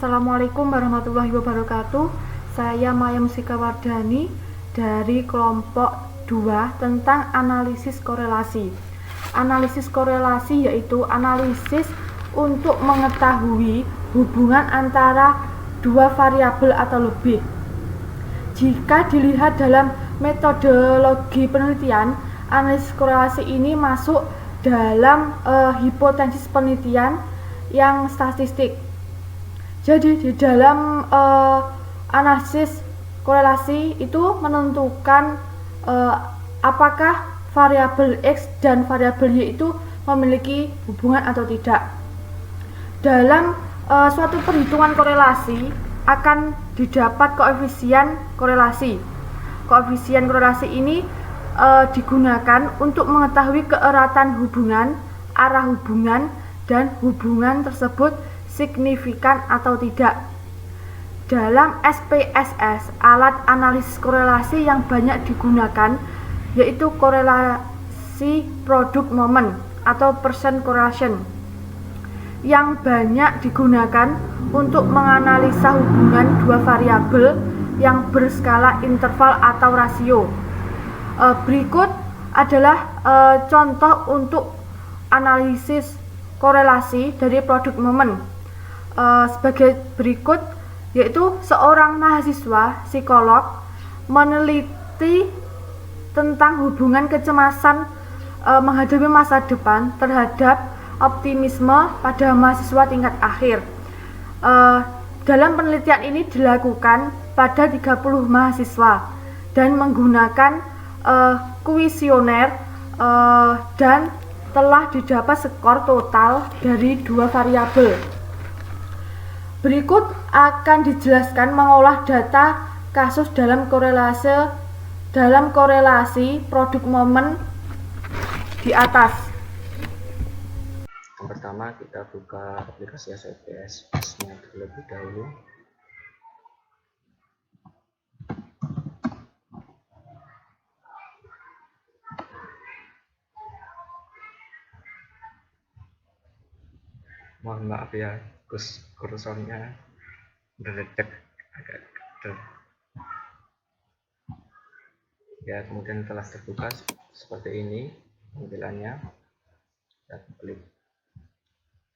Assalamualaikum warahmatullahi wabarakatuh. Saya Maya Mustika Wardani dari kelompok 2 tentang analisis korelasi. Analisis korelasi yaitu analisis untuk mengetahui hubungan antara dua variabel atau lebih. Jika dilihat dalam metodologi penelitian, analisis korelasi ini masuk dalam hipotesis penelitian yang statistik. Jadi di dalam analisis korelasi itu menentukan apakah variabel X dan variabel Y itu memiliki hubungan atau tidak. Dalam suatu perhitungan korelasi akan didapat koefisien korelasi. Koefisien korelasi ini digunakan untuk mengetahui keeratan hubungan, arah hubungan, dan hubungan tersebut signifikan atau tidak. Dalam SPSS, alat analisis korelasi yang banyak digunakan yaitu korelasi produk momen atau percent correlation, yang banyak digunakan untuk menganalisa hubungan dua variabel yang berskala interval atau rasio. Berikut adalah contoh untuk analisis korelasi dari produk momen. Sebagai berikut, yaitu seorang mahasiswa psikolog meneliti tentang hubungan kecemasan menghadapi masa depan terhadap optimisme pada mahasiswa tingkat akhir. Dalam penelitian ini dilakukan pada 30 mahasiswa dan menggunakan kuesioner dan telah didapat skor total dari dua variabel. Berikut akan dijelaskan mengolah data kasus dalam korelasi produk momen di atas. Yang pertama, kita buka aplikasi SPSS-nya terlebih dahulu. Mohon maaf ya, kursornya berdetek agak kecil. Ya, kemudian telah terbuka seperti ini tampilannya. Kita klik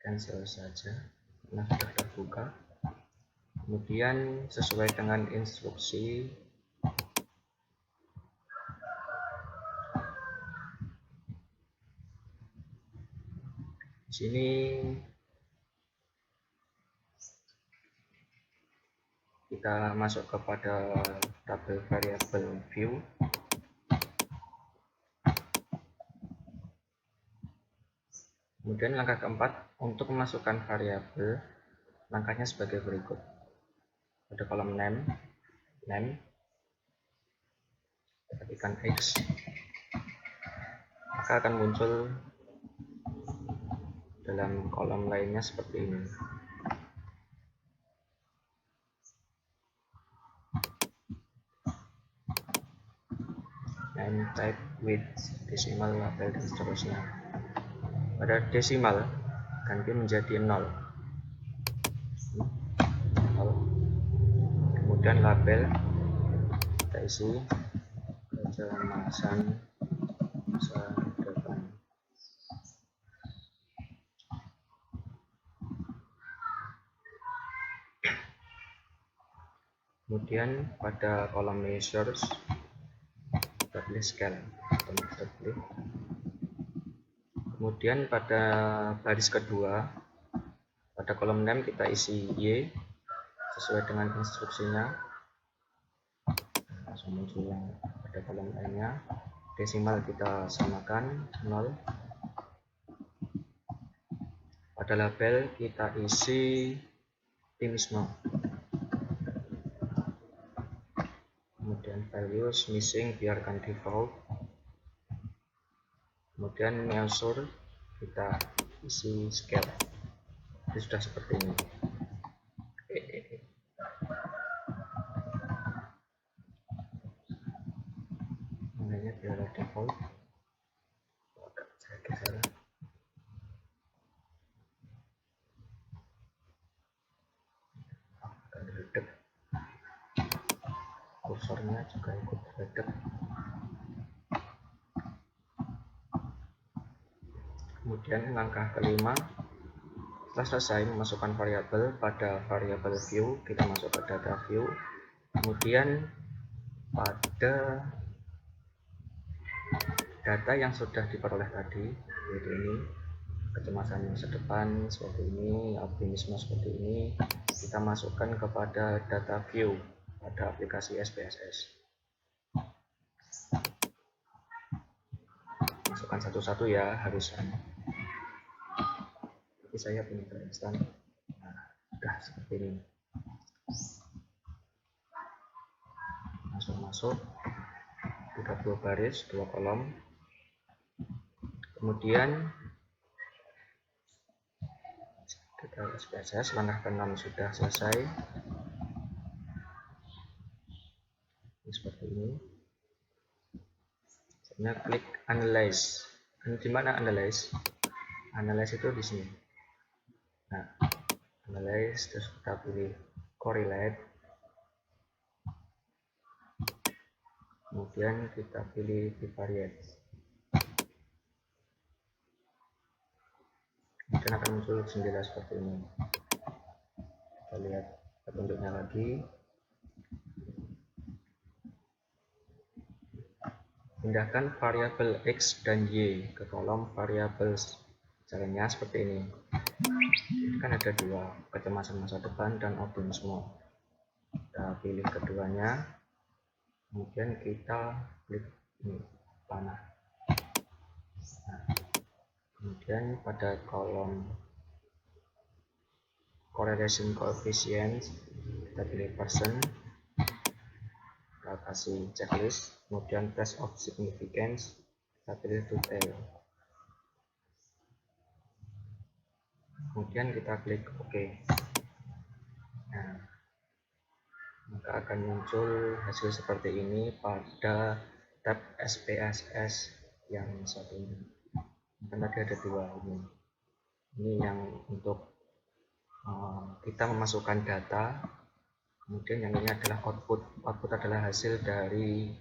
cancel saja. Nah, sudah terbuka. Kemudian sesuai dengan instruksi di sini kita masuk kepada tabel variabel view. Kemudian langkah keempat, untuk memasukkan variabel, langkahnya sebagai berikut. Pada kolom name, ketikkan X, maka akan muncul dalam kolom lainnya seperti ini. Name type with decimal label dan seterusnya. Pada desimal ganti menjadi 0. Kemudian label kita isi kecemasan masa depan. Kemudian pada kolom measures kita pilih scale atau kita pilih. Kemudian pada baris kedua, pada kolom name kita isi Y sesuai dengan instruksinya. Langsung muncul yang pada kolom lainnya. Desimal kita samakan 0. Pada label kita isi optimisme. Kemudian values missing biarkan default. Kemudian measure kita isi scale. Ini sudah seperti ini. Namanya biar default. Saya geser. kursornya juga ikut redup. Kemudian langkah kelima, setelah selesai memasukkan variabel pada variabel view, kita masuk ke data view. Kemudian pada data yang sudah diperoleh tadi, yaitu ini, kecemasan masa depan seperti ini, optimisme seperti ini, kita masukkan kepada data view pada aplikasi SPSS. Masukkan satu-satu ya, harus sama. Tapi saya punya instan. Nah, sudah seperti ini. Langsung masuk, sudah 2 baris, 2 kolom. Kemudian kita SPSS, langkah ke-6 sudah selesai. Ini seperti ini. Selanjutnya klik analyze. Di mana analyze? Analyze itu di sini. Nah, analyze, terus kita pilih correlate. Kemudian kita pilih bivariate. Kemudian akan muncul jendela seperti ini. Kita lihat petunjuknya lagi. Pindahkan variabel X dan Y ke kolom variabel. Caranya seperti ini. Ini kan ada 2, kecemasan masa depan dan optimisme. Kita pilih keduanya. Kemudian kita klik ini, panah. Nah, kemudian pada kolom correlation coefficient kita pilih percent, kita kasih checklist. Kemudian test of significance kita pilih detail. Kemudian kita klik OK. Nah, maka akan muncul hasil seperti ini pada tab SPSS yang satu ini. Dan tadi ada 2 ini. Ini yang untuk kita memasukkan data. Kemudian yang ini adalah output. Output adalah hasil dari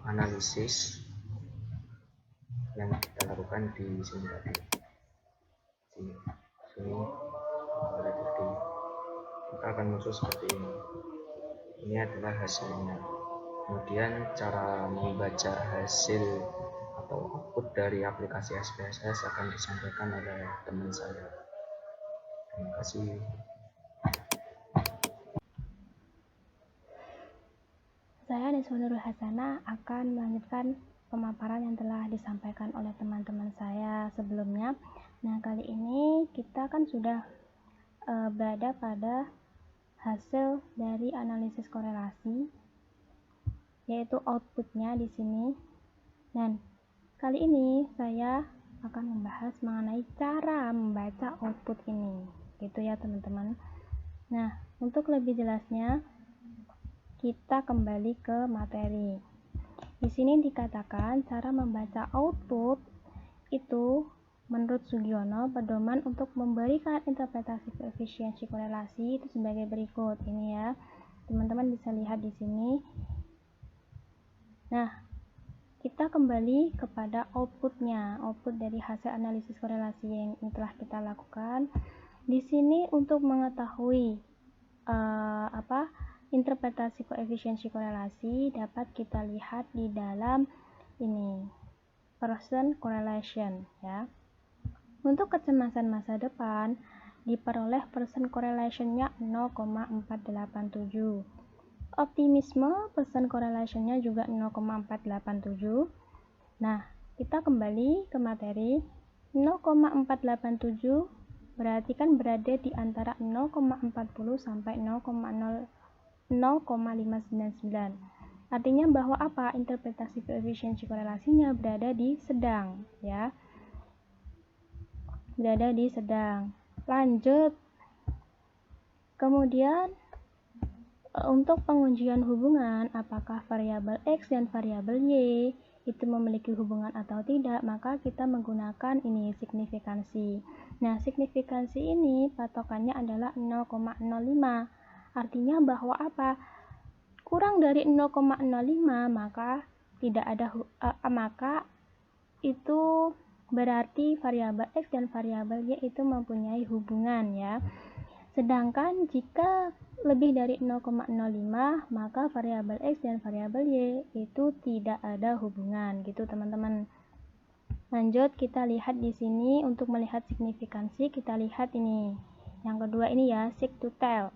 analisis yang kita lakukan di sini tadi. Sini boleh jadi. Maka akan muncul seperti ini. Ini adalah hasilnya. Kemudian cara membaca hasil atau output dari aplikasi SPSS akan disampaikan oleh teman saya. Terima kasih. Saya Deswa Nurul Hasanah akan melanjutkan pemaparan yang telah disampaikan oleh teman-teman saya sebelumnya. Nah, kali ini kita kan sudah berada pada hasil dari analisis korelasi, yaitu outputnya di sini. Dan kali ini saya akan membahas mengenai cara membaca output ini, gitu ya teman-teman. Nah, untuk lebih jelasnya kita kembali ke materi. Di sini dikatakan cara membaca output itu menurut Sugiono pedoman untuk memberikan interpretasi koefisiensi korelasi itu sebagai berikut. Ini ya, teman-teman bisa lihat di sini. Nah, kita kembali kepada outputnya, output dari hasil analisis korelasi yang telah kita lakukan. Di sini untuk mengetahui interpretasi koefisiensi korelasi dapat kita lihat di dalam ini Pearson correlation ya. Untuk kecemasan masa depan diperoleh Pearson correlation-nya 0,487. Optimisme Pearson correlation-nya juga 0,487. Nah, kita kembali ke materi. 0,487 berarti kan berada di antara 0,40 sampai 0,599. Artinya bahwa apa? Interpretasi koefisiensi korelasinya berada di sedang ya. Berada di sedang. Lanjut. Kemudian untuk pengujian hubungan apakah variabel X dan variabel Y itu memiliki hubungan atau tidak, maka kita menggunakan ini signifikansi. Nah, signifikansi ini patokannya adalah 0,05. Artinya bahwa apa? kurang dari 0,05 maka tidak ada maka itu berarti variabel X dan variabel Y itu mempunyai hubungan ya. Sedangkan jika lebih dari 0,05 maka variabel X dan variabel Y itu tidak ada hubungan gitu teman-teman. Lanjut kita lihat di sini untuk melihat signifikansi, kita lihat ini. Yang kedua ini ya, seek to tell.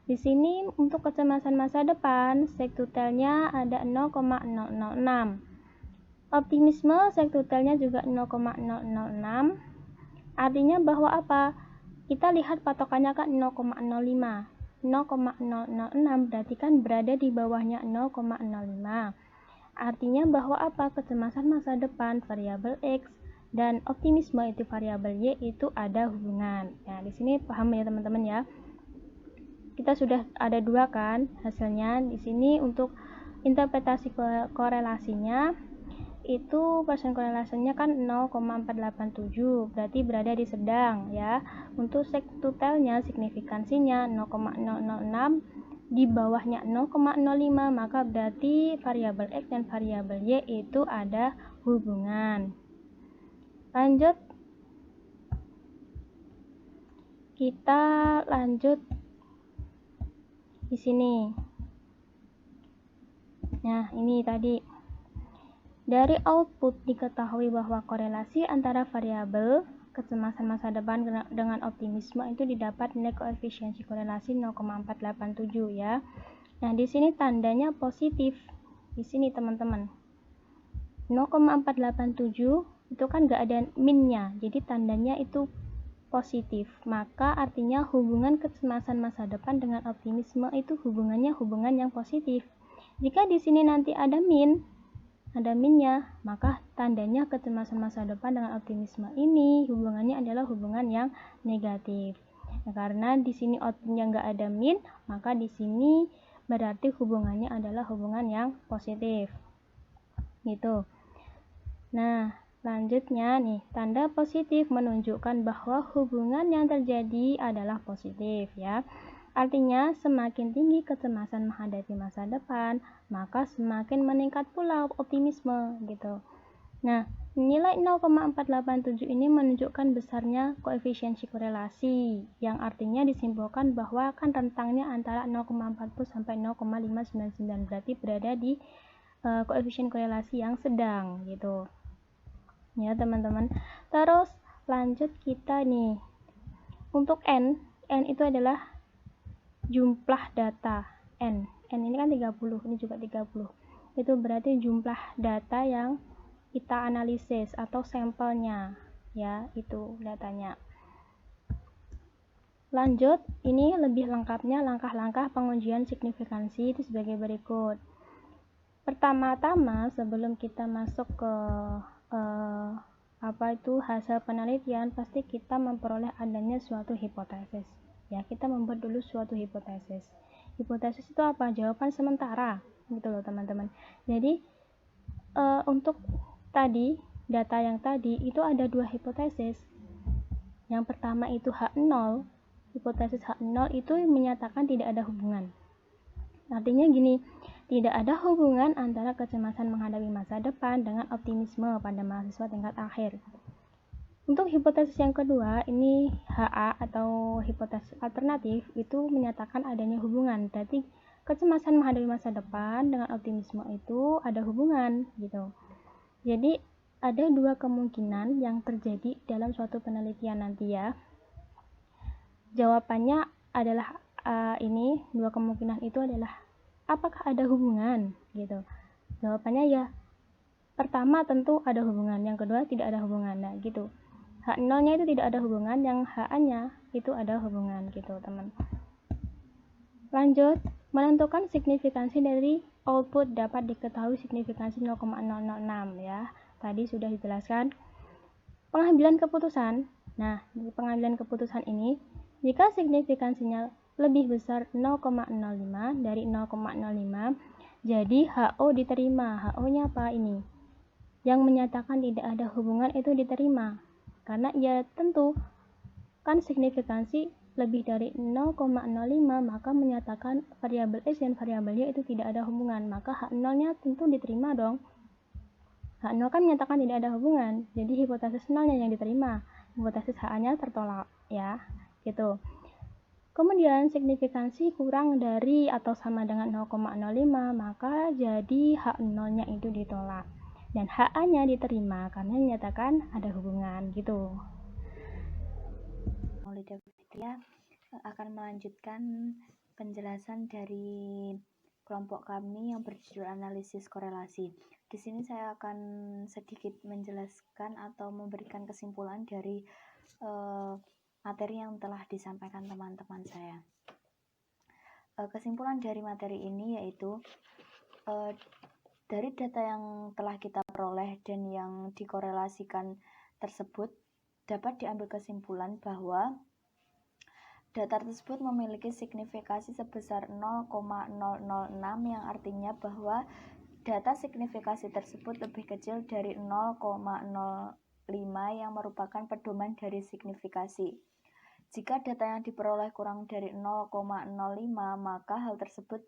Di sini untuk kecemasan masa depan, seek to tell-nya ada 0,006. Optimisme seek to tell-nya juga 0,006. Artinya bahwa apa? Kita lihat patokannya kan 0,05. 0,006 berarti kan berada di bawahnya 0,05. Artinya bahwa apa? Kecemasan masa depan variabel X dan optimisme itu variabel Y itu ada hubungan. Nah, di sini paham ya teman-teman ya. Kita sudah ada dua kan hasilnya. Di sini untuk interpretasi korelasinya itu persen korelasinya kan 0,487, berarti berada di sedang ya. Untuk seek to tell-nya signifikansinya 0,006 di bawahnya 0,05 maka berarti variabel X dan variabel Y itu ada hubungan. Lanjut kita lanjut di sini. Nah, ini tadi dari output diketahui bahwa korelasi antara variabel kecemasan masa depan dengan optimisme itu didapat nilai koefisiensi korelasi 0,487 ya. Nah, di sini tandanya positif. Di sini teman-teman. 0,487 itu kan nggak ada minnya, jadi tandanya itu positif. Maka artinya hubungan kecemasan masa depan dengan optimisme itu hubungannya hubungan yang positif. Jika di sini nanti ada minnya, maka tandanya kecemasan masa depan dengan optimisme ini hubungannya adalah hubungan yang negatif. Nah, karena di sini outputnya nggak ada min, maka di sini berarti hubungannya adalah hubungan yang positif. Gitu. Nah, selanjutnya nih, tanda positif menunjukkan bahwa hubungan yang terjadi adalah positif ya. Artinya semakin tinggi kecemasan menghadapi masa depan, maka semakin meningkat pula optimisme gitu. Nah, nilai 0,487 ini menunjukkan besarnya koefisiensi korelasi, yang artinya disimpulkan bahwa kan rentangnya antara 0,40 sampai 0,599, berarti berada di koefisien korelasi yang sedang gitu. Ya, teman-teman. Terus lanjut kita nih. Untuk N itu adalah jumlah data N ini kan 30, ini juga 30. Itu berarti jumlah data yang kita analisis atau sampelnya ya, itu datanya. Lanjut, ini lebih lengkapnya langkah-langkah pengujian signifikansi itu sebagai berikut. Pertama-tama sebelum kita masuk ke hasil penelitian, pasti kita memperoleh adanya suatu hipotesis. Ya, kita membuat dulu suatu hipotesis. Hipotesis itu apa? Jawaban sementara, gitu loh teman-teman. Jadi untuk tadi data yang tadi itu ada dua hipotesis. Yang pertama itu H0. Hipotesis H0 itu menyatakan tidak ada hubungan. Artinya gini, tidak ada hubungan antara kecemasan menghadapi masa depan dengan optimisme pada mahasiswa tingkat akhir. Untuk hipotesis yang kedua, ini HA atau hipotesis alternatif itu menyatakan adanya hubungan. Berarti kecemasan menghadapi masa depan dengan optimisme itu ada hubungan gitu. Jadi ada dua kemungkinan yang terjadi dalam suatu penelitian nanti ya. Jawabannya adalah ini dua kemungkinan itu adalah apakah ada hubungan gitu. Jawabannya ya, pertama tentu ada hubungan, yang kedua tidak ada hubungan. Nah gitu. H0-nya itu tidak ada hubungan, yang HA-nya itu ada hubungan gitu teman. Lanjut, menentukan signifikansi dari output dapat diketahui signifikansi 0,006 ya. Tadi sudah dijelaskan. Pengambilan keputusan. Nah, di pengambilan keputusan ini, jika signifikansinya lebih besar 0,05 dari 0,05, jadi HO diterima. HO-nya apa ini? Yang menyatakan tidak ada hubungan itu diterima. Karena ya tentu menemukan signifikansi lebih dari 0,05, maka menyatakan variabel X dan variabel Y itu tidak ada hubungan, maka H0-nya tentu diterima dong. H0 kan menyatakan tidak ada hubungan, jadi hipotesis 0-nya yang diterima, hipotesis HA-nya tertolak, ya, gitu. Kemudian signifikansi kurang dari atau sama dengan 0,05, maka jadi H0-nya itu ditolak. Dan HA-nya diterima karena menyatakan ada hubungan, gitu. Maulida Fitria akan melanjutkan penjelasan dari kelompok kami yang berjudul analisis korelasi. Di sini saya akan sedikit menjelaskan atau memberikan kesimpulan dari materi yang telah disampaikan teman-teman saya. Kesimpulan dari materi ini yaitu dari data yang telah kita peroleh dan yang dikorelasikan tersebut, dapat diambil kesimpulan bahwa data tersebut memiliki signifikasi sebesar 0,006 yang artinya bahwa data signifikasi tersebut lebih kecil dari 0,05 yang merupakan pedoman dari signifikasi. Jika data yang diperoleh kurang dari 0,05, maka hal tersebut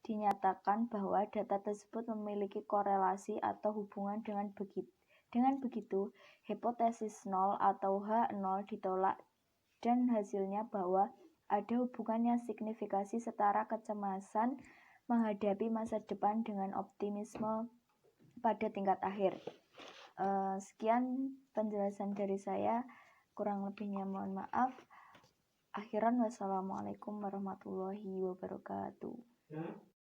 dinyatakan bahwa data tersebut memiliki korelasi atau hubungan dengan begitu, hipotesis 0 atau H0 ditolak dan hasilnya bahwa ada hubungan yang signifikasi setara kecemasan menghadapi masa depan dengan optimisme pada tingkat akhir. Sekian penjelasan dari saya, kurang lebihnya mohon maaf. Akhiran wassalamualaikum warahmatullahi wabarakatuh.